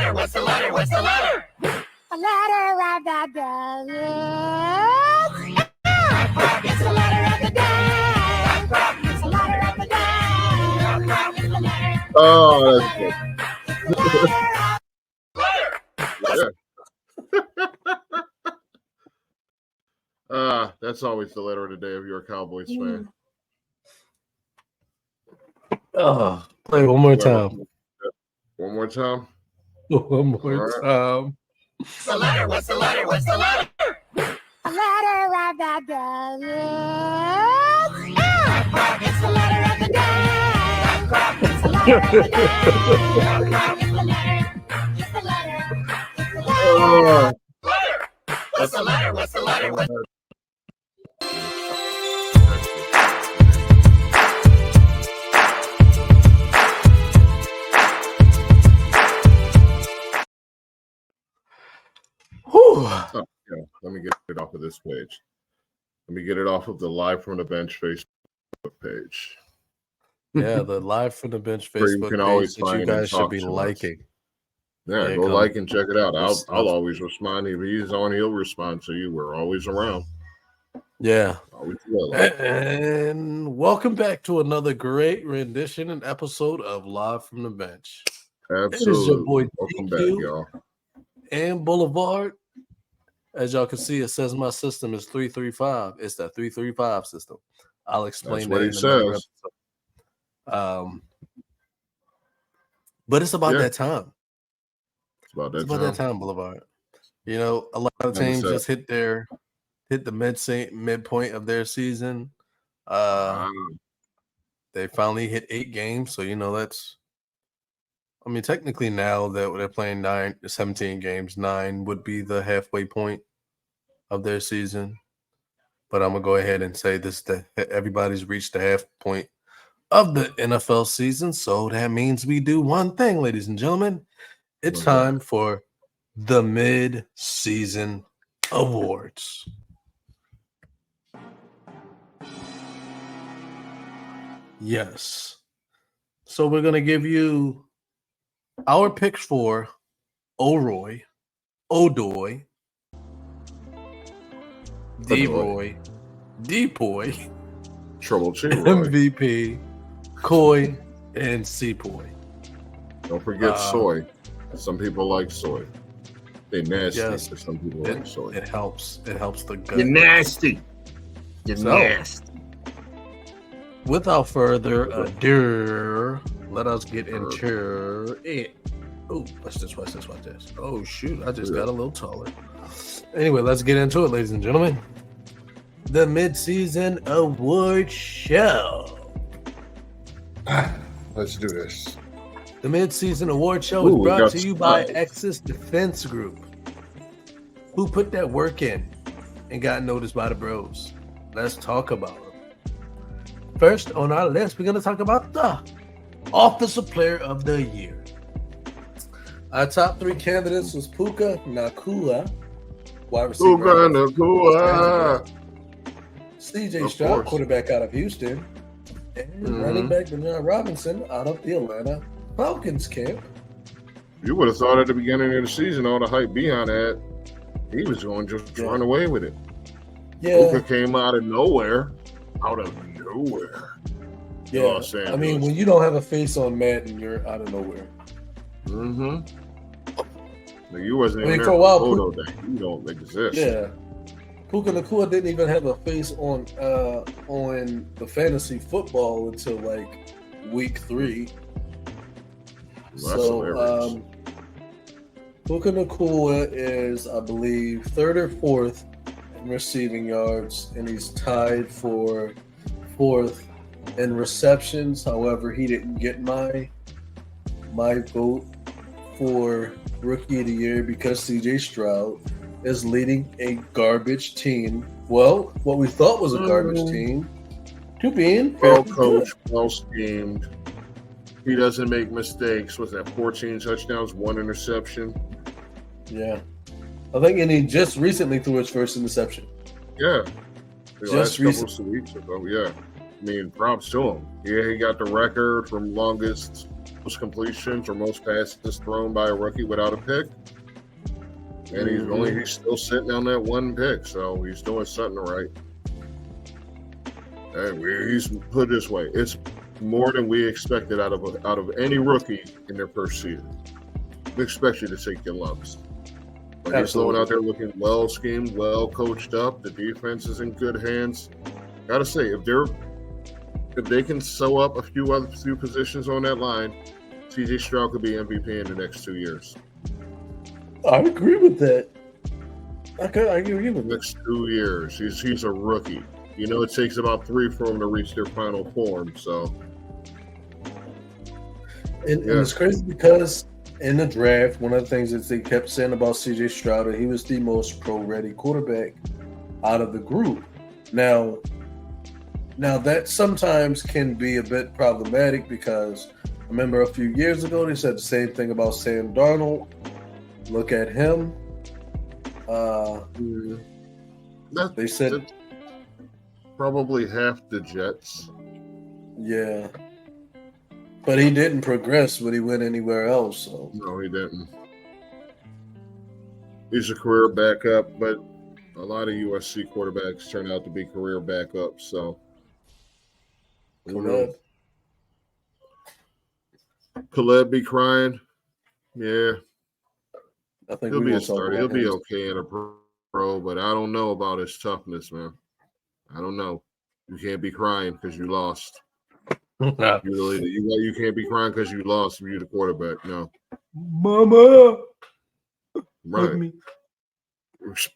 letter? What's the letter? What's the letter? A letter of the day. It's the letter of the day. It's a letter of the day. It's the letter. Oh, that's good. Letter. That's always the letter of the day if you're a Cowboys fan. Play one more time. One more time. One more All time. What's the letter? What's the letter? What's the letter? A letter of the day. It's the letter of the day. It's a letter of the day. It's the letter. It's the letter. Oh, Letter. What's the letter? What's the letter? What's Whew. yeah. Let me get it off of this page. Let me get it off of the Live from the Bench Facebook page. Yeah, the Live from the Bench Where you Facebook can page always that you find and guys should talk be to us. liking. Yeah, Yeah, go come. like and check it out. Yes, I'll always respond. If he's on, he'll respond to you. We're always around. Yeah. Always will. And welcome back to another great rendition and episode of Live from the Bench. Absolutely. It is your boy Welcome DQ. back, y'all. And Boulevard. As y'all can see, it says my system is 335. It's that 335 system. I'll explain That's that what in he another says. episode. But it's about Yeah. that time. It's about that It's about time. that time, Boulevard. You know, a lot of Number teams seven. just hit the midpoint of their season. Ah, They finally hit 8 games, so that's. I mean, technically now that they're playing 17 games, 9 would be the halfway point of their season. But I'm gonna go ahead and say this: that everybody's reached the half point of the NFL season, so that means we do one thing, ladies and gentlemen. It's What's that? time for the mid-season awards. Yes. So we're going to give you our picks for O'Roy, O'Doy, D-Roy, D-Poy, Trouble Chi Roy. MVP, Coy, and C-Poy. Don't forget Uh, soy. Some people like soy. They nasty, Yes. but some people like soy. It helps. It helps the gut. You're nasty. You're So- nasty. Without further ado, let us get into it. Oh, watch this. Oh, shoot. I just got a little taller. Anyway, let's get into it, ladies and gentlemen. The mid-season award show. Let's do this. The mid-season award show Ooh, is we brought got to you by Spice. Exis Defense Group, who put that work in and got noticed by the bros. Let's talk about them. First on our list, we're going to talk about the Offensive Player of the Year. Our top 3 candidates was Puka Nacua, wide receiver, Puka Nacua. CJ Of Stroud, course. quarterback out of Houston, and Mhm. running back Denard Robinson out of the Atlanta Falcons camp. You would have thought at the beginning of the season, all the hype behind that, he was going to just Yeah. run away with it. Yeah, Puka came out of nowhere. Out of nowhere. yeah. Los I mean, Angeles. when you don't have a face on Madden, you're out of nowhere. Mm-hmm. You wasn't I mean, even for there a while, photo day. You don't exist. Yeah. Puka Nacua didn't even have a face on the fantasy football until like week 3. Well, that's hilarious. Puka Nacua is, I believe, 3rd or 4th in receiving yards, and he's tied for 4th in receptions. However, he didn't get my vote for Rookie of the Year because CJ Stroud is leading a garbage team. Well, what we thought was a garbage team to being Well fairly coached, well schemed. He doesn't make mistakes. Was that 14 touchdowns, 1 interception? good. Yeah. I think, and he just recently threw his first interception. Yeah. The Just last couple of weeks ago, yeah. I mean, props to him. Yeah, he got the record from longest most completions or most passes thrown by a rookie without a pick. And he's still sitting on that one pick, so he's doing something right. And he's put it this way: it's more than we expected out of any rookie in their first season. We expect you to take your lumps. But he's going out there looking well schemed, well coached up. The defense is in good hands. Gotta say, if they can sew up a few positions on that line, CJ Stroud could be MVP in the next 2 years. I agree with that. I agree with that. Next 2 years, he's a rookie. You know, it takes about 3 for them to reach their final form. So, and it's crazy because in the draft, one of the things that they kept saying about CJ Stroud, he was the most pro-ready quarterback out of the group. Now that sometimes can be a bit problematic because I remember a few years ago they said the same thing about Sam Darnold. Look at him. They said probably half the Jets. Yeah. But he didn't progress when he went anywhere else. So. No, he didn't. He's a career backup, but a lot of USC quarterbacks turn out to be career backups. So, Caleb be crying. Yeah. I think he'll be a starter. He'll be okay in a pro, but I don't know about his toughness, man. I don't know. You can't be crying because you lost. You can't be crying because you lost if you're the quarterback. No. Mama. Right. Me.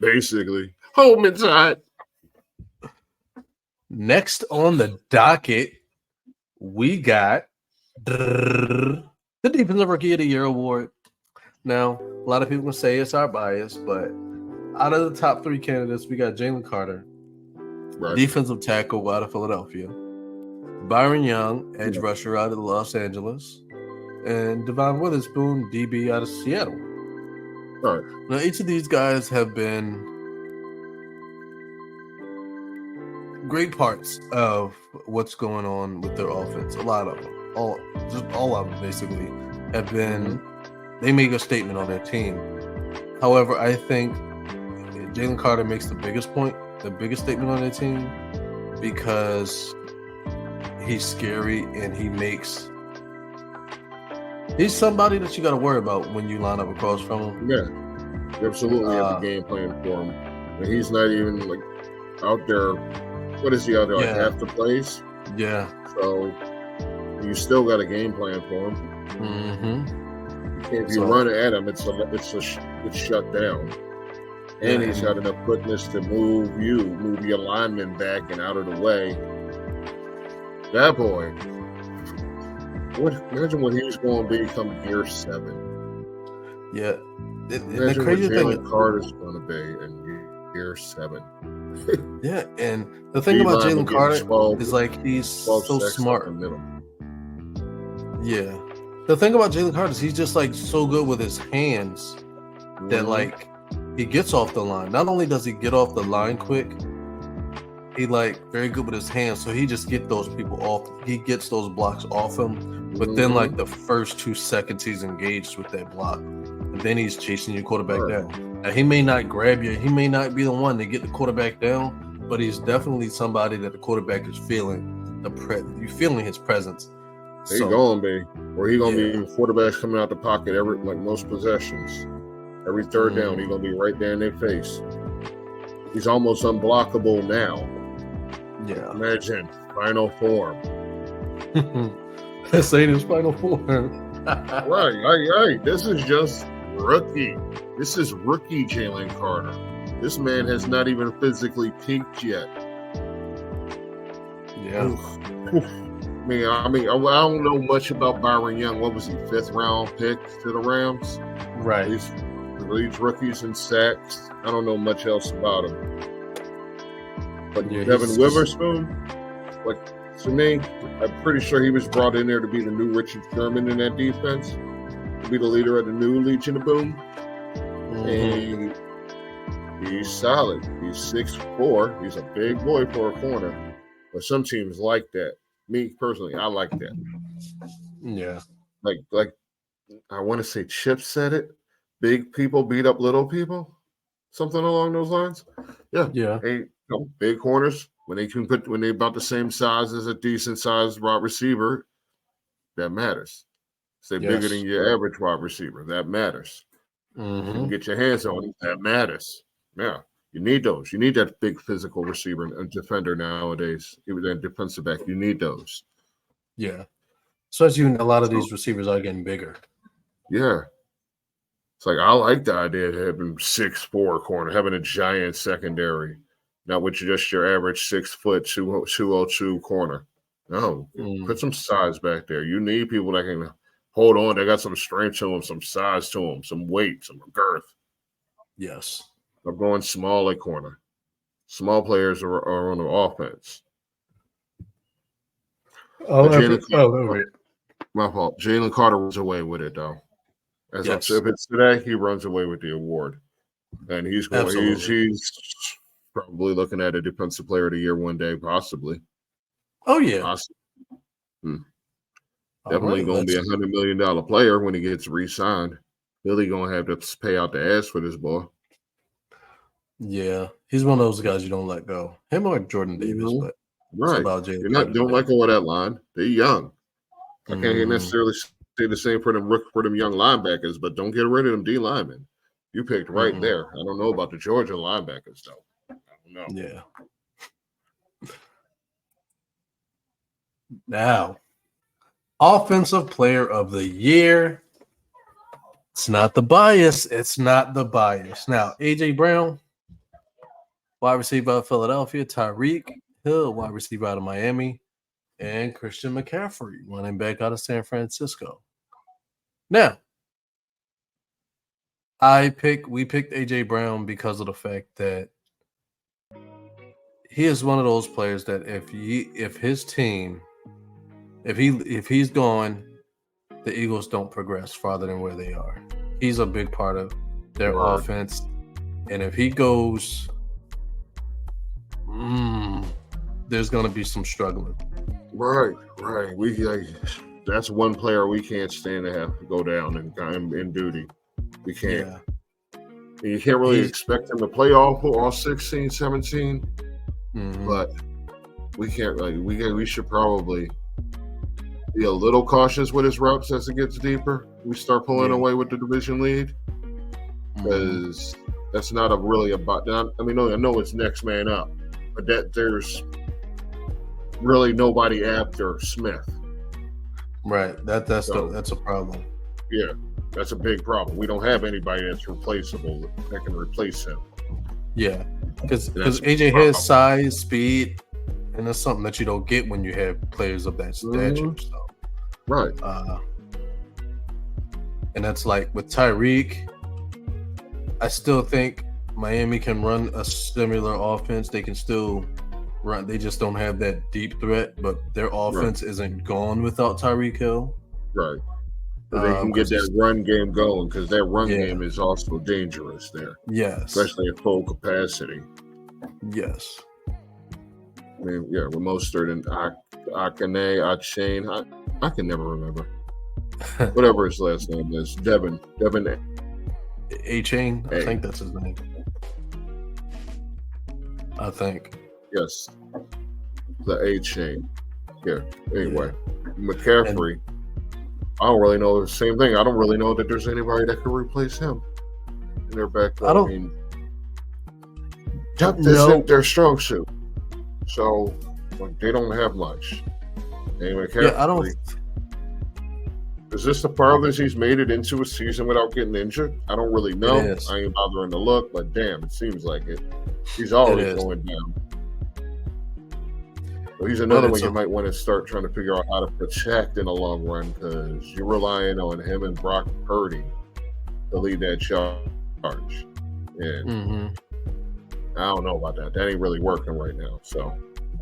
Basically. Home inside. Next on the docket, we got the Defensive Rookie of the Year award. Now, a lot of people can say it's our bias, but out of the top 3 candidates, we got Jalen Carter, defensive tackle out of Philadelphia, Byron Young, edge rusher out of Los Angeles, and Devon Witherspoon, DB out of Seattle. All right. Now, each of these guys have been great parts of what's going on with their offense. A lot of them, all of them basically, have been. They make a statement on their team. However, I think Jalen Carter makes the biggest statement on their team because he's scary and he's somebody that you got to worry about when you line up across from him. Yeah, you absolutely have the game plan for him. And he's not even out there. What is he out there? Like half the plays? Yeah. So you still got a game plan for him. Mm-hmm. If you run at him, it's shut down. And he's got enough quickness to move your lineman back and out of the way. That boy. Imagine what he's going to be come year 7. Yeah. The crazy thing Jalen Carter's going to be in year 7. Yeah, and the thing about Jalen Carter is he's so smart. Yeah. The thing about Jalen Carter is he's just so good with his hands that he gets off the line. Not only does he get off the line quick, he very good with his hands. So he just gets those people off. He gets those blocks off him. But then the first 2 seconds he's engaged with that block, and then he's chasing your quarterback down. Now he may not grab you. He may not be the one to get the quarterback down, but he's definitely somebody that the quarterback is feeling. You feeling his presence. He gonna be, or he gonna be quarterbacks coming out the pocket every most possessions. Every third down, he's gonna be right there in their face. He's almost unblockable now. Yeah. Imagine final form. This ain't his final form. Right. This is just rookie. This is rookie Jalen Carter. This man has not even physically peaked yet. Yeah. I don't know much about Byron Young. What was he, 5th round pick to the Rams? Right. He's leads rookies in sacks. I don't know much else about him. But Devin Witherspoon, to me, I'm pretty sure he was brought in there to be the new Richard Sherman in that defense, to be the leader of the new Legion of Boom. And he's solid. He's 6'4". He's a big boy for a corner. But some teams like that. Me personally, I like that. Yeah. like I want to say Chip said it. Big people beat up little people, something along those lines. Yeah, Yeah. hey, big corners when they about the same size as a decent sized wide receiver, that matters. Say bigger than your average wide receiver, that matters. You can get your hands on it, that matters. Yeah, you need those. You need that big physical receiver and defender nowadays. Even that defensive back, you need those. Yeah. So as a lot of these receivers are getting bigger. Yeah. It's like I like the idea of having 6'4" corner, having a giant secondary, not with just your average 6 foot 202 corner. No, put some size back there. You need people that can hold on. They got some strength to them, some size to them, some weight, some girth. Yes. I'm going small at corner. Small players are on the offense. My fault. Jalen Carter runs away with it, though. If it's today, he runs away with the award, and he's going. He's probably looking at a defensive player of the year one day, possibly. Oh yeah, possibly. Definitely going to be $100 million player when he gets re-signed. Billy going to have to pay out the ass for this boy. Yeah, he's one of those guys you don't let go. Him or Jordan Davis, but right. You're not don't let go of that line. They're young. I can't necessarily say the same for them young linebackers, but don't get rid of them D linemen. You picked right there. I don't know about the Georgia linebackers though. I don't know. Yeah. Now, offensive player of the year. It's not the bias. It's not the bias. Now, AJ Brown, wide receiver out of Philadelphia. Tyreek Hill, wide receiver out of Miami. And Christian McCaffrey, running back out of San Francisco. Now, we picked AJ Brown because of the fact that he is one of those players that if he's gone, the Eagles don't progress farther than where they are. He's a big part of their offense, and if he goes, there's going to be some struggling. Right. That's one player we can't stand to have go down in duty. We can't. Yeah. You can't really expect him to play all 16, 17, but we can't. We should probably be a little cautious with his reps as it gets deeper. We start pulling away with the division lead because that's not about. I know it's next man up, but that there's really nobody after Smith. Right. That's a problem. Yeah, that's a big problem. We don't have anybody that's replaceable that can replace him. Yeah, because AJ has size, speed, and that's something that you don't get when you have players of that stature. So. Right. And that's like with Tyreek, I still think Miami can run a similar offense. They can still run. They just don't have that deep threat, but their offense isn't gone without Tyreek Hill. Right. But they can get that run game going because that run game is also dangerous there. Yes. Especially at full capacity. Yes. I mean, with Mostert and Achane. I can never remember. Whatever his last name is. Devin A-Chain. I think that's his name. I think. Yes. The A-Chain. Yeah. Anyway. McCaffrey. I don't really know the same thing. I don't really know that there's anybody that could replace him in their backfield. I mean, depth isn't their strong suit. So they don't have much. And McCaffrey, is this the farthest he's made it into a season without getting injured? I don't really know. I ain't bothering to look, but damn, it seems like it. He's always going down. So he's another one you might want to start trying to figure out how to protect in the long run because you're relying on him and Brock Purdy to lead that charge. And I don't know about that. That ain't really working right now. So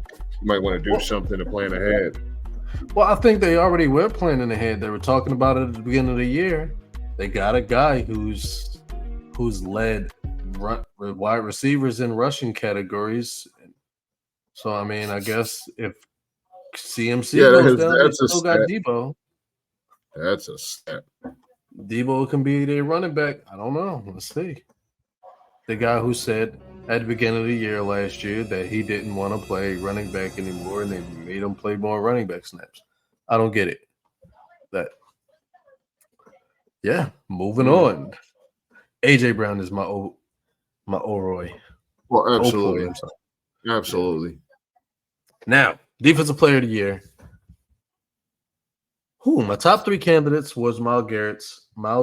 you might want to do something to plan ahead. Well, I think they already were planning ahead. They were talking about it at the beginning of the year. They got a guy who's led wide receivers in rushing categories. So, I mean, I guess if CMC goes down, they still got Debo. That's a stat. Debo can be their running back. I don't know. Let's see. The guy who said at the beginning of the year last year that he didn't want to play running back anymore, and they made him play more running back snaps. I don't get it. Moving on. AJ Brown is my Oroy. Well, absolutely. I'm sorry. Absolutely. Now, defensive player of the year. My top 3 candidates was Myles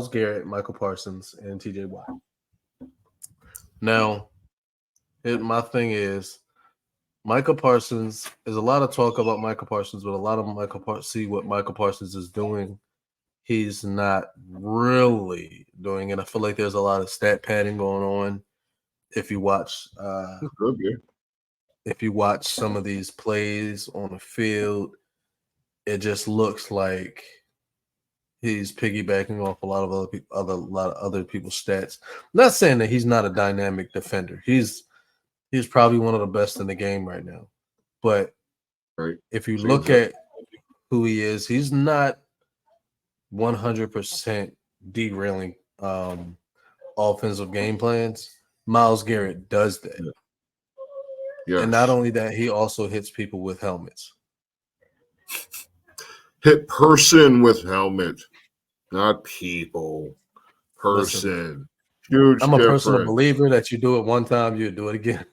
Garrett, Michael Parsons, and TJ Watt. Now, my thing is Michael Parsons. There's a lot of talk about Michael Parsons, but a lot of see what Michael Parsons is doing. He's not really doing it. I feel like there's a lot of stat padding going on. If you watch, some of these plays on the field, it just looks like he's piggybacking off a lot of other people's stats. I'm not saying that he's not a dynamic defender. He's probably one of the best in the game right now. But if you look at who he is, he's not 100% derailing offensive game plans. Myles Garrett does that. Yes. And not only that, he also hits people with helmets. Hit person with helmet, not people. Person. Listen, Huge I'm a difference. personal believer that you do it one time, you do it again.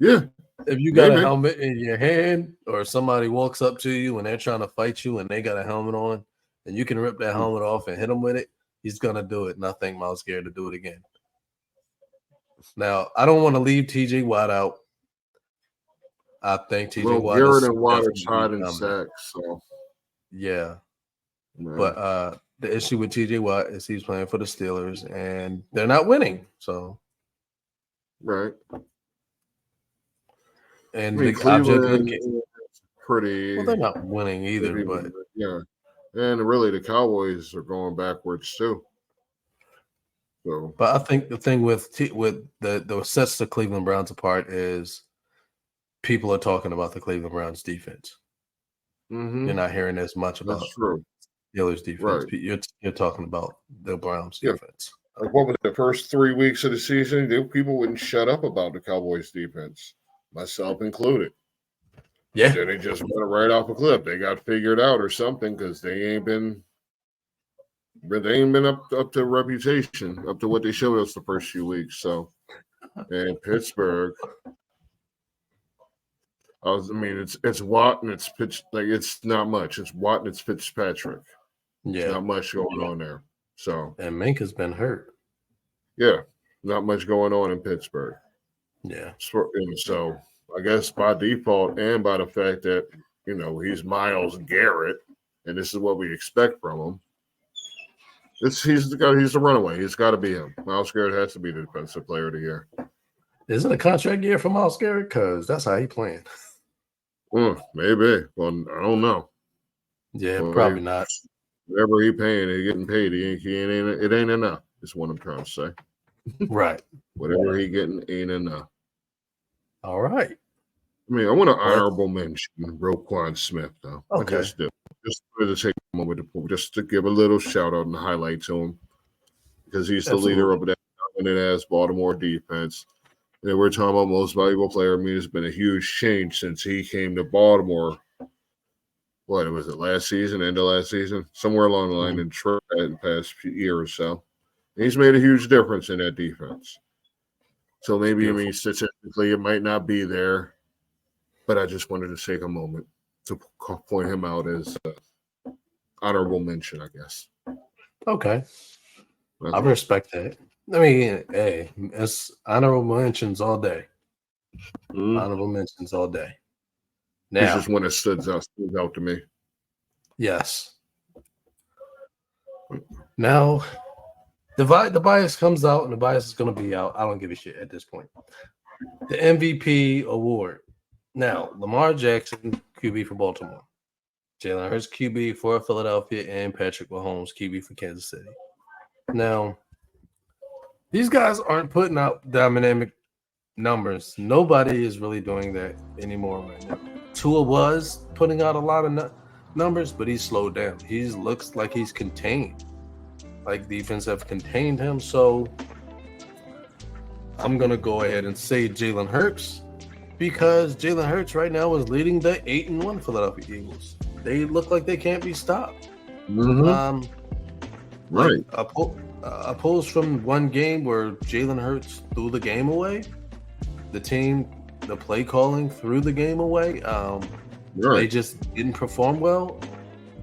Yeah. If you got a helmet in your hand or somebody walks up to you and they're trying to fight you and they got a helmet on and you can rip that helmet off and hit him with it, he's going to do it. And I think Myles Garrett to do it again. Now, I don't want to leave TJ Watt out. I think TJ Watt Garrett and Watt are tied in sacks, so yeah. Man. But the issue with TJ Watt is he's playing for the Steelers and they're not winning. So right. And the Cleveland pretty well, they're not winning either, but yeah. And really the Cowboys are going backwards too. So but I think the thing with the sets the Cleveland Browns apart is people are talking about the Cleveland Browns defense. Mm-hmm. You're not hearing as much about Steelers defense. Right. You're talking about the Browns defense. Like what was the first 3 weeks of the season? People wouldn't shut up about the Cowboys defense, myself included. Yeah. Then they just went right off a cliff. They got figured out or something because they ain't been up to reputation, up to what they showed us the first few weeks. So, and Pittsburgh, it's Watt and it's it's not much. It's Watt and it's Fitzpatrick. Yeah, it's not much going on there. So, and Minka's been hurt. Yeah, not much going on in Pittsburgh. Yeah, and so I guess by default and by the fact that he's Myles Garrett, and this is what we expect from him. He's the runaway. He's got to be him. Myles Garrett has to be the defensive player of the year. Is it a contract year for Myles Garrett? Because that's how he playing. Maybe. Well, I don't know. Yeah, probably not. Whatever he paying, he getting paid. It ain't enough. Is what I'm trying to say. Right. Whatever he getting ain't enough. All right. I mean, I want to honorable mention Roquan Smith, though. Okay. I just do. Just to take a moment just to give a little shout out and highlight to him because he's the leader of that dominant-ass Baltimore defense. And we're talking about most valuable player. I mean, it's been a huge change since he came to Baltimore. What was it, last season, end of last season? Somewhere along the line in the past few years or so. And he's made a huge difference in that defense. So maybe, statistically, it might not be there, but I just wanted to take a moment to point him out as honorable mention, I guess. Okay. I respect that. I mean, hey, it's honorable mentions all day. Honorable mentions all day. Now, it's just one that stood out to me. Yes. Now, the bias comes out, and the bias is going to be out. I don't give a shit at this point. The MVP award. Now, Lamar Jackson, QB for Baltimore. Jalen Hurts, QB for Philadelphia, and Patrick Mahomes, QB for Kansas City. Now, these guys aren't putting out dynamic numbers. Nobody is really doing that anymore right now. Tua was putting out a lot of numbers, but he's slowed down. He looks like he's contained. Like defense have contained him. So I'm gonna go ahead and say Jalen Hurts because Jalen Hurts right now is leading the 8-1 Philadelphia Eagles. They look like they can't be stopped. Mhm. Right. Opposed from one game where Jalen Hurts threw the game away, the play calling threw the game away. They Right. just didn't perform well.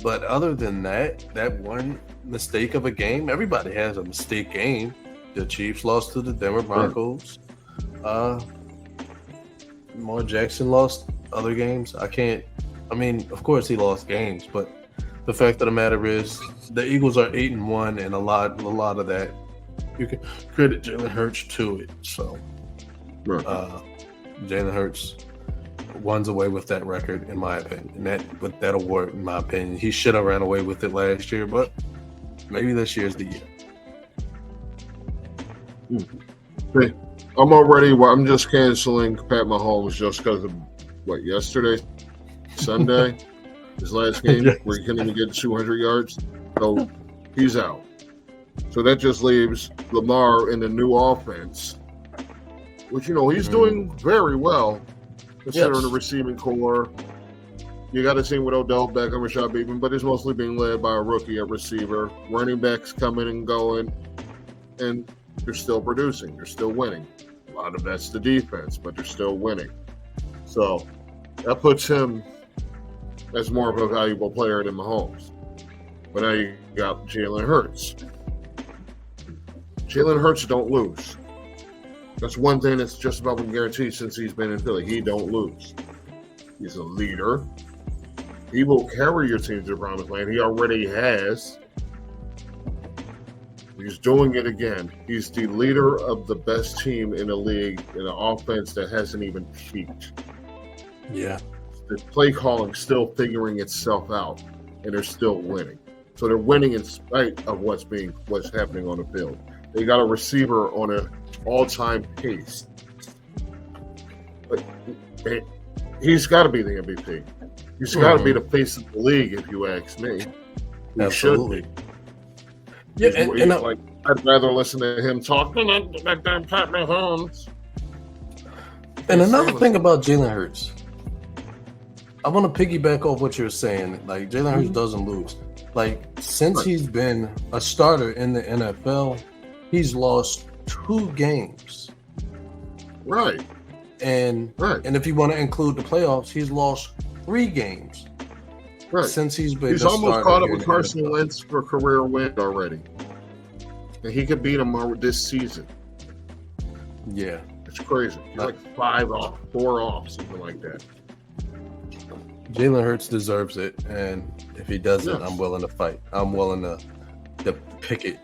But other than that one mistake of a game, everybody has a mistake game. The Chiefs lost to the Denver Broncos. Lamar Jackson lost other games. Of course he lost games, but the fact of the matter is the Eagles are 8-1, and a lot of that you can credit Jalen Hurts to it. So Right. Jalen Hurts runs away with that record, in my opinion. With that award, in my opinion, he should have ran away with it last year, but maybe this year's the year. I'm just canceling Pat Mahomes just because of yesterday, Sunday, his last game Yes. where he couldn't even get 200 yards. So he's out. So that just leaves Lamar in the new offense, which he's doing very well considering the receiving core. You got a team with Odell Beckham, Rashad Bateman, but it's mostly being led by a rookie at receiver. Running backs coming and going, and they're still producing. They're still winning. A lot of that's the defense, but they're still winning. So that puts him as more of a valuable player than Mahomes. But now you got Jalen Hurts. Jalen Hurts don't lose. That's one thing that's just about been guaranteed since he's been in Philly. He don't lose. He's a leader. He will carry your team to the promised land. He already has. He's doing it again. He's the leader of the best team in the league in an offense that hasn't even peaked. Yeah. The play calling still figuring itself out, and they're still winning. So they're winning in spite of what's happening on the field. They got a receiver on an all-time pace. But he's got to be the MVP. He's got to be the face of the league, if you ask me. He Absolutely. should be. Yeah, I'd rather listen to him talk than Pat Mahomes. and another thing about Jalen Hurts, I want to piggyback off what you're saying. Like Jalen Hurts doesn't lose. Like since he's been a starter in the NFL, he's lost 2 games. Right. And if you want to include the playoffs, he's lost 3 games. Right. Since he's been He's the almost starter caught up here in with the Carson NFL. Wentz for career win already. And he could beat him this season. Yeah. It's crazy. He's like 5 off, 4 off, something like that. Jalen Hurts deserves it, and if he doesn't, Yes. I'm willing to fight. I'm willing to pick it.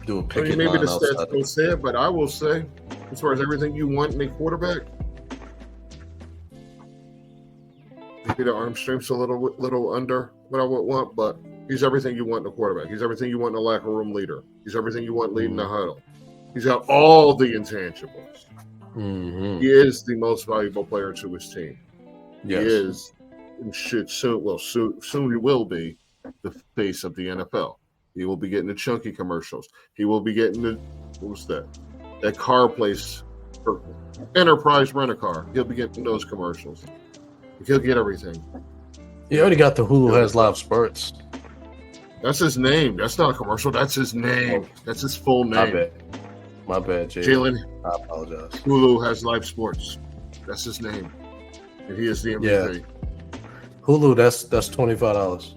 Do a I picket mean, maybe line the outside. stats don't say it, but I will say, as far as everything you want in a quarterback, maybe the arm strength's a little under what I would want, but he's everything you want in a quarterback. He's everything you want in a locker room leader. He's everything you want leading the huddle. He's got all the intangibles. Mm-hmm. He is the most valuable player to his team. Yes. He is, and should soon he will be the face of the NFL. He will be getting the chunky commercials. He will be getting that car place for Enterprise Rent-A-Car. He'll be getting those commercials. He'll get everything. He already got the Hulu has live spurts. That's his name. That's not a commercial. That's his name. That's his full name. My bad, Jay. Jalen I apologize. Hulu has live sports. That's his name. And he is the MVP. Hulu, that's $25.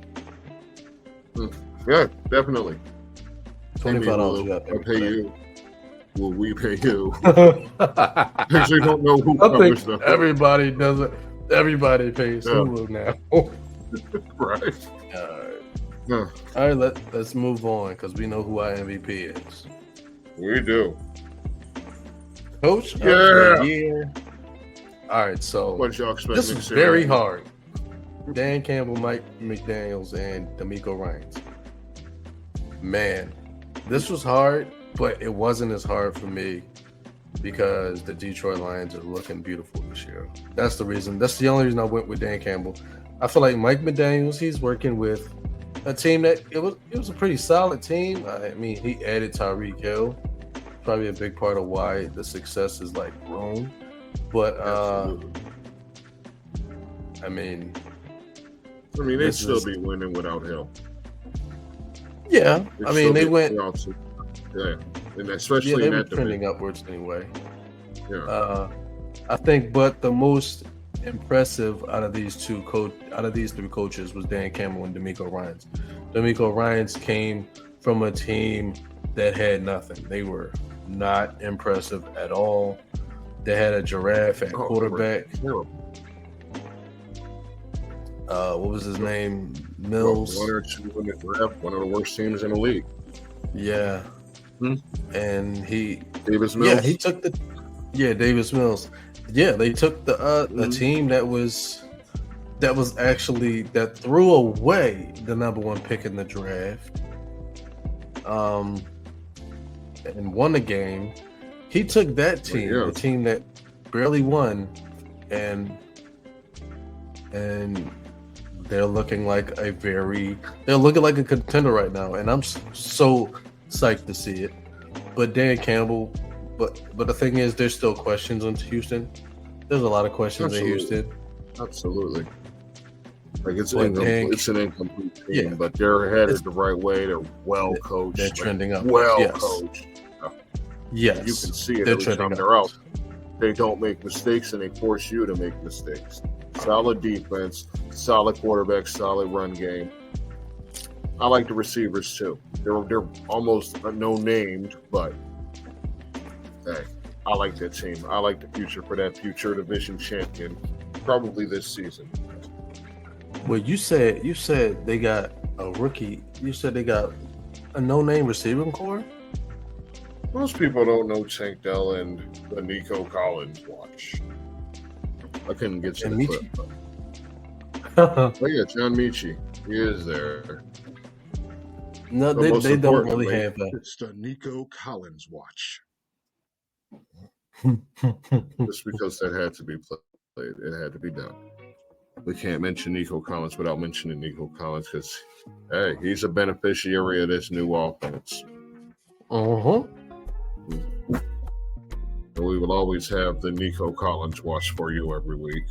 Yeah, definitely. $25 you got I'll pay you. Will we pay you? I Actually, don't know who covers think them. everybody does it. Everybody pays Hulu now. Right. All right, let's move on because we know who our MVP is. We do. Coach of the year. All right, so What y'all expect? this is very hard. Dan Campbell, Mike McDaniels, and D'Amico Ryans. Man, this was hard, but it wasn't as hard for me because the Detroit Lions are looking beautiful this year. That's the reason. That's the only reason I went with Dan Campbell. I feel like Mike McDaniels, he's working with a team that it was a pretty solid team. I mean, he added Tyreek Hill, probably a big part of why the success is like grown. But I mean, they'd still be winning without Hill. Yeah, I mean, they went. Yeah, and especially they in were that trending division. upwards anyway. Yeah. I think, but the most impressive out of these three coaches was Dan Campbell and D'Amico Ryans. D'Amico Ryans came from a team that had nothing. They were not impressive at all. They had a giraffe at quarterback. What was his name? Mills. One of the worst teams in the league. Yeah. And Davis Mills. Yeah, he took Davis Mills. Yeah, they took the team that threw away the number one pick in the draft. And won the game. He took that team, the team that barely won, and they're looking like a contender right now, and I'm so psyched to see it. But Dan Campbell, but the thing is, there's still questions on Houston. There's a lot of questions in Houston. Absolutely. Like it's an incomplete team, but they're headed the right way. They're well coached. They're trending up. Coached. Yes, you can see it they're every time they're out. They don't make mistakes, and they force you to make mistakes. Solid defense, solid quarterback, solid run game. I like the receivers too. They're almost no named, but hey, I like that team. I like the future for that future division champion, probably this season. Well, you said they got a rookie. You said they got a no-name receiving core. Most people don't know Tank Dell and the Nico Collins watch. I couldn't get to the clip. Oh yeah, John Michie. He is there. No, they don't really have that. It's the Nico Collins watch. Just because that had to be played. It had to be done. We can't mention Nico Collins without mentioning Nico Collins because, hey, he's a beneficiary of this new offense. And we will always have the Nico Collins watch for you every week.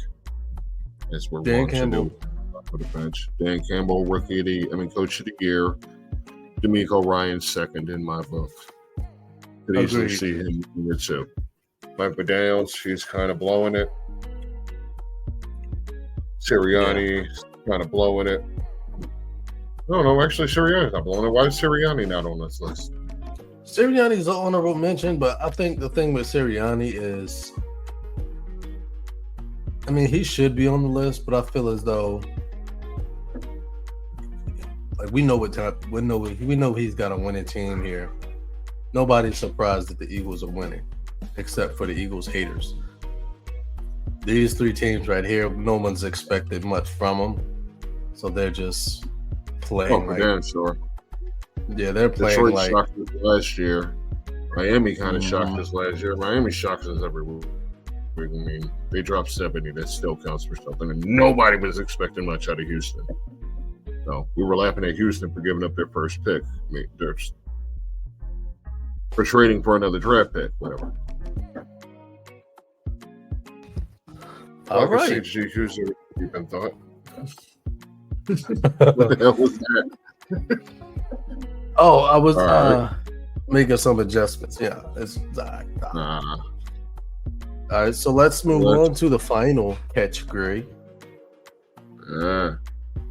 As we're Dan Campbell for the bench. Dan Campbell, Coach of the Year. D'Amico Ryan, second in my book. Could easily see him in there too. Mike McDaniels, he's kind of blowing it. Sirianni, kind of blowing it. No, actually, Sirianni's not blowing it. Why is Sirianni not on this list? Sirianni's an honorable mention, but I think the thing with Sirianni is, I mean, he should be on the list, but I feel as though, like, we know he's got a winning team here. Nobody's surprised that the Eagles are winning, except for the Eagles haters. These three teams right here, no one's expected much from them, so they're just playing. Sure. Yeah, they're playing Detroit like shocked us last year. Miami kind of shocked us last year. Miami shocks us every week. I mean, they dropped 70. That still counts for something. And nobody was expecting much out of Houston. So we were laughing at Houston for giving up their first pick. I mean, for trading for another draft pick, whatever. All right. Who's a deep in thought? What the hell was that? Oh, I was making some adjustments. Yeah, it's Nah. All right, so let's move on to the final category.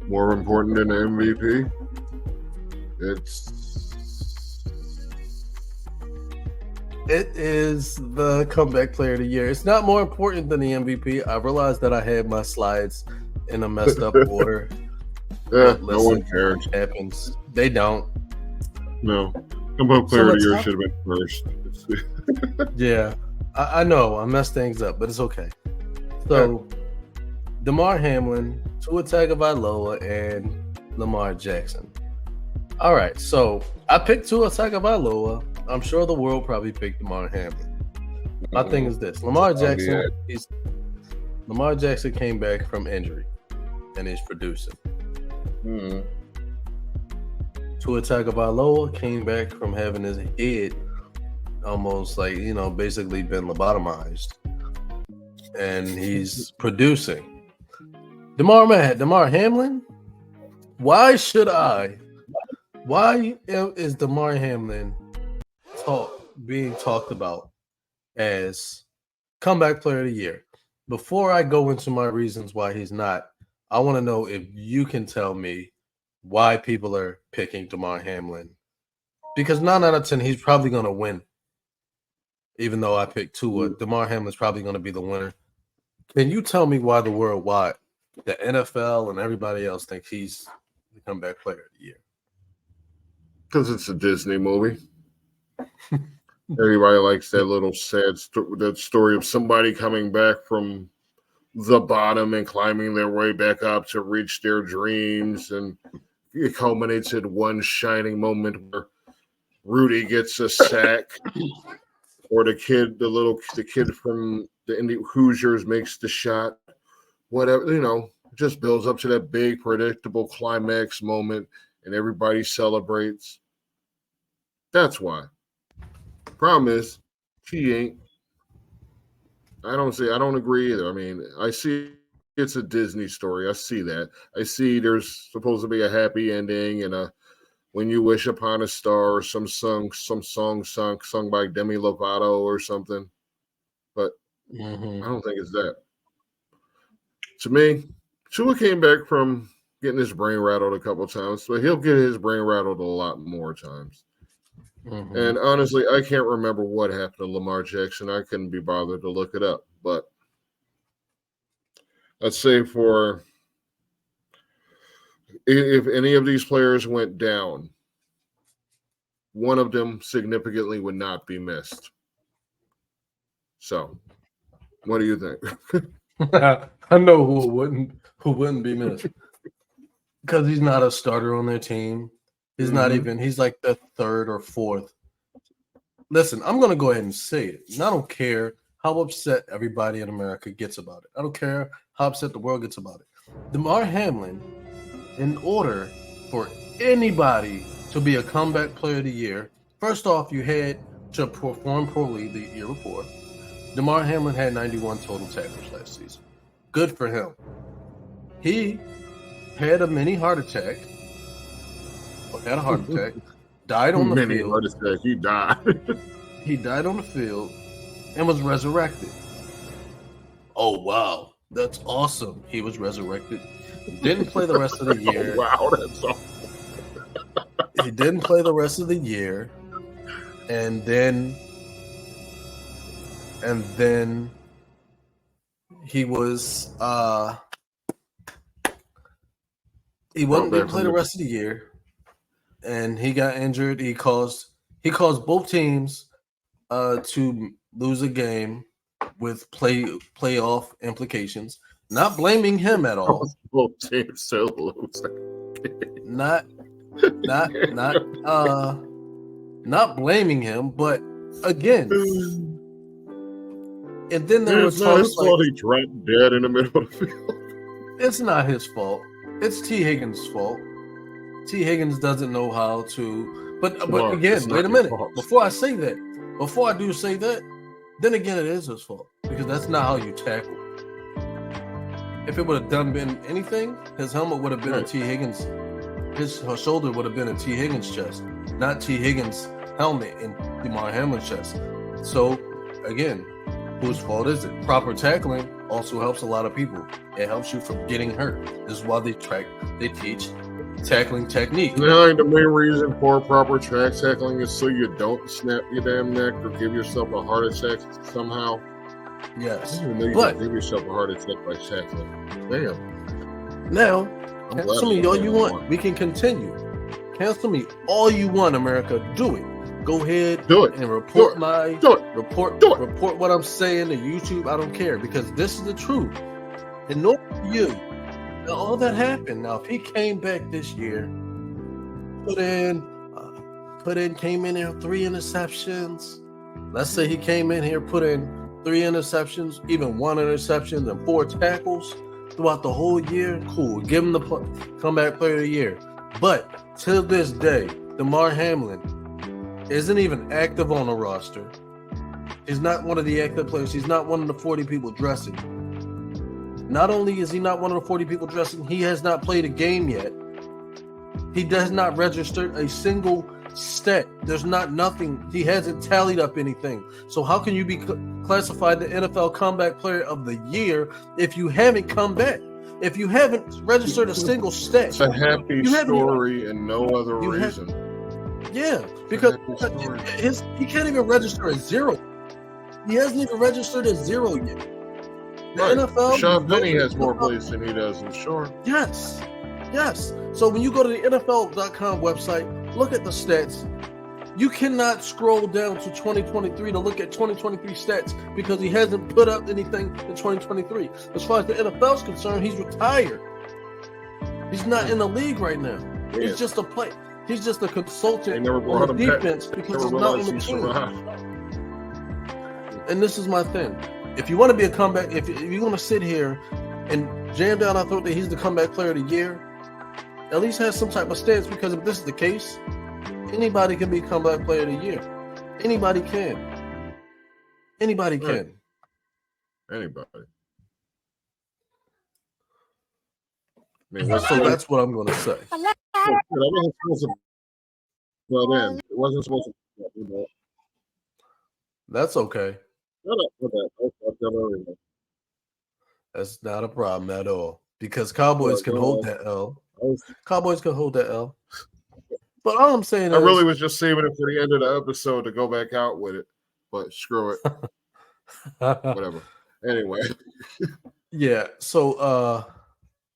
More important than the MVP. It is the comeback player of the year. It's not more important than the MVP. I realized that I had my slides in a messed up order. No one cares. It happens. They don't. No. Comeback player of the year should have been first. Yeah. I know. I messed things up, but it's okay. So, Damar Hamlin, Tua Tagovailoa, and Lamar Jackson. All right. So, I picked Tua Tagovailoa. I'm sure the world probably picked Damar Hamlin. My thing is this: Lamar Jackson came back from injury. and he's producing. Mhm. Tua Tagovailoa came back from having his head almost like, basically been lobotomized, and he's producing. Damar Hamlin. Why is Damar Hamlin being talked about as comeback player of the year? Before I go into my reasons why he's not, I want to know if you can tell me why people are picking Damar Hamlin. Because 9 out of 10, he's probably going to win. Even though I picked Tua, Damar Hamlin's probably going to be the winner. Can you tell me why the NFL and everybody else think he's the comeback player of the year? Because it's a Disney movie. Everybody likes that little sad that story of somebody coming back from the bottom and climbing their way back up to reach their dreams, and it culminates in one shining moment where Rudy gets a sack, or the kid from the Hoosiers makes the shot. Whatever, just builds up to that big predictable climax moment, and everybody celebrates. That's why. Problem is, he ain't. I don't agree either. I mean, I see it's a Disney story. I see that. I see there's supposed to be a happy ending and a "When You Wish Upon a Star" or some song sung by Demi Lovato or something. But I don't think it's that. To me, Tua came back from getting his brain rattled a couple times, but he'll get his brain rattled a lot more times. And honestly, I can't remember what happened to Lamar Jackson. I couldn't be bothered to look it up. But let's say if any of these players went down, one of them significantly would not be missed. So, what do you think? I know who wouldn't be missed. Because he's not a starter on their team. He's not even, he's like the third or fourth. Listen, I'm going to go ahead and say it. And I don't care how upset everybody in America gets about it. I don't care how upset the world gets about it. Damar Hamlin, in order for anybody to be a comeback player of the year, first off, you had to perform poorly the year before. Damar Hamlin had 91 total tackles last season. Good for him. He had a mini heart attack. Died on the field. Heart attack. He died. He died on the field and was resurrected. Oh, wow. That's awesome. He was resurrected. Didn't play the rest of the year. Wow, that's awesome. He didn't play the rest of the year. And then he was didn't play the rest of the year. And he got injured. He caused both teams to lose a game with playoff implications. Not blaming him at all. Both teams to lose. Not blaming him, but again. And then there was not his fault he dropped dead in the middle of the field. It's not his fault. It's T. Higgins' fault. T. Higgins doesn't know how to. But again, wait a minute. Before I say that, before I do say that, then again, it is his fault because that's not how you tackle. If it would have been anything, his helmet would have been a T. Higgins. His shoulder would have been a T. Higgins chest, not T. Higgins' helmet in Damar Hamlin's chest. So again, whose fault is it? Proper tackling also helps a lot of people. It helps you from getting hurt. This is why they teach tackling technique. No, the main reason for proper track tackling is so you don't snap your damn neck or give yourself a heart attack somehow. Yes, but give yourself a heart attack by tackling. Damn. Now, cancel me all you want. We can continue. Cancel me all you want, America. Do it. Go ahead. Do it. And report report what I'm saying to YouTube. I don't care because this is the truth. And no you. All that happened. Now, if he came back this year, came in here 3 interceptions. Let's say he came in here, put in 3 interceptions, even 1 interception and 4 tackles. throughout the whole year, cool. Give him the comeback player of the year. But till this day, DeMar Hamlin isn't even active on the roster. He's not one of the active players. He's not one of the 40 people dressing. Not only is he not one of the 40 people dressing, he has not played a game yet. He does not register a single stat. There's nothing. He hasn't tallied up anything. So how can you be classified the NFL comeback player of the year if you haven't come back? If you haven't registered a single stat? It's a happy story and no other reason. Yeah, because he can't even register a zero. He hasn't even registered a zero yet. The NFL. Sean Penny has more plays than he does in short. Yes. So when you go to the NFL.com website, look at the stats. You cannot scroll down to 2023 to look at 2023 stats because he hasn't put up anything in 2023. As far as the NFL is concerned, he's retired. He's not in the league right now. Yeah. He's just a play. He's just a consultant on the defense because he's not on the team. And this is my thing. If you want to be a comeback, if you want to sit here and jam down our throat that he's the comeback player of the year, at least have some type of stance, because if this is the case, anybody can be comeback player of the year. Anybody can. Anybody can. Anybody. So that's what I'm going to say. It wasn't supposed to. That's okay. That's not a problem at all because Cowboys can hold that L. Cowboys can hold that L. But all I'm saying is, I really was just saving it for the end of the episode to go back out with it, but screw it. Whatever. Anyway. Yeah. So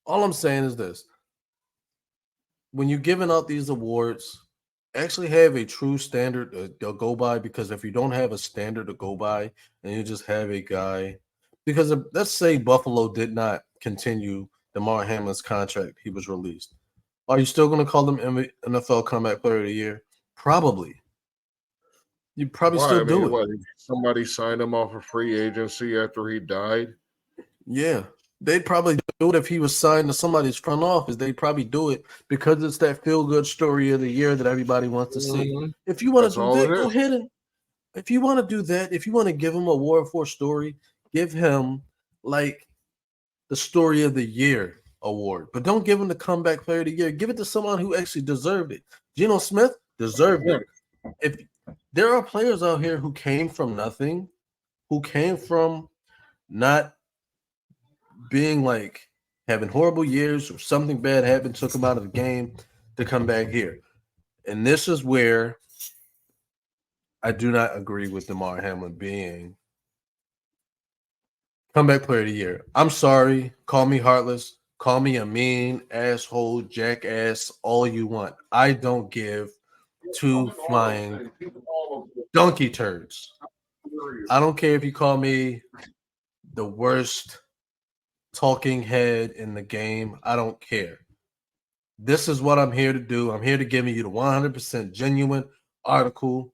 all I'm saying is this: when you're giving out these awards, actually have a true standard to go by, because if you don't have a standard to go by and you just have a guy, because let's say Buffalo did not continue DeMar Hamlin's contract, he was released. Are you still going to call them NFL comeback player of the year? Probably. You probably still do it. What, somebody signed him off of free agency after he died? Yeah. They'd probably do it if he was signed to somebody's front office. They'd probably do it because it's that feel-good story of the year that everybody wants to see. If you want to do that, go ahead and if you want to do that, if you want to give him a War for story, give him like the story of the year award. But don't give him the comeback player of the year. Give it to someone who actually deserved it. Geno Smith deserved it. If there are players out here who came from nothing, who came from not being like having horrible years or something bad happened, took him out of the game to come back here. And this is where I do not agree with DeMar Hamlin being comeback player of the year. I'm sorry. Call me heartless. Call me a mean asshole, jackass, all you want. I don't give two flying donkey turds. I don't care if you call me the worst talking head in the game. I don't care. This is what I'm here to do. I'm here to give you the 100% genuine article.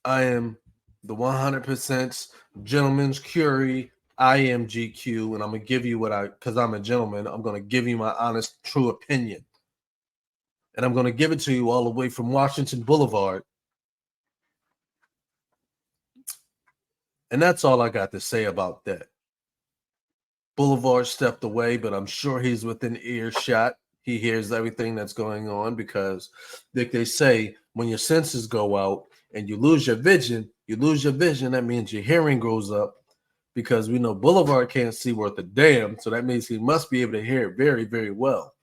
I am the 100% gentleman's Curie. I am GQ, and I'm going to give you because I'm a gentleman, I'm going to give you my honest, true opinion. And I'm going to give it to you all the way from Washington Boulevard. And that's all I got to say about that. Boulevard stepped away, but I'm sure he's within earshot. He hears everything that's going on because, like they say, when your senses go out and you lose your vision, that means your hearing goes up, because we know Boulevard can't see worth a damn, so that means he must be able to hear it very, very well.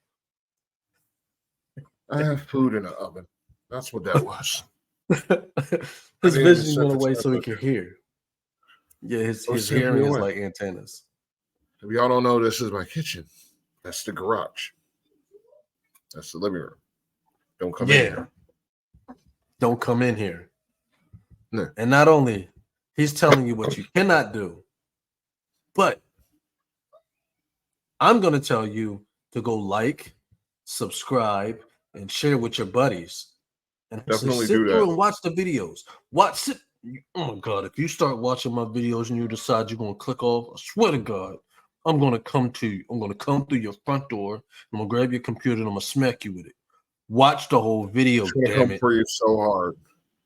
I have food in the oven. That's what that was. His vision went away so he could hear. Yeah, his hearing is like antennas. If y'all don't know, this is my kitchen. That's the garage. That's the living room. Don't come in here. Don't come in here. No. And not only, he's telling you what you cannot do, but I'm going to tell you to go like, subscribe, and share with your buddies. And definitely sit do that. through and watch the videos. Watch it. Oh my God, if you start watching my videos and you decide you're going to click off, I swear to God, I'm gonna come to you. I'm gonna come through your front door. I'm gonna grab your computer and I'm gonna smack you with it. Watch the whole video, He's gonna damn come it. for you so hard.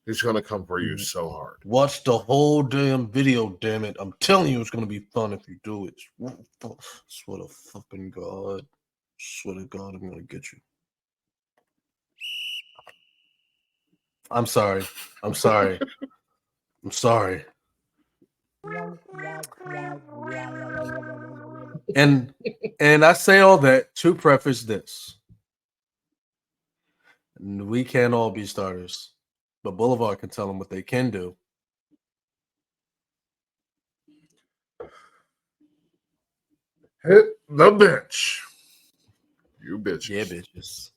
He's gonna come for you Mhm. so hard. Watch the whole damn video, damn it. I'm telling you, it's gonna be fun if you do it. Swear to fucking God. Swear to God, I'm gonna get you. I'm sorry. I'm sorry. I'm sorry. And I say all that to preface this. We can't all be starters, but Boulevard can tell them what they can do. Hit the bench. You bitches. Yeah, bitches.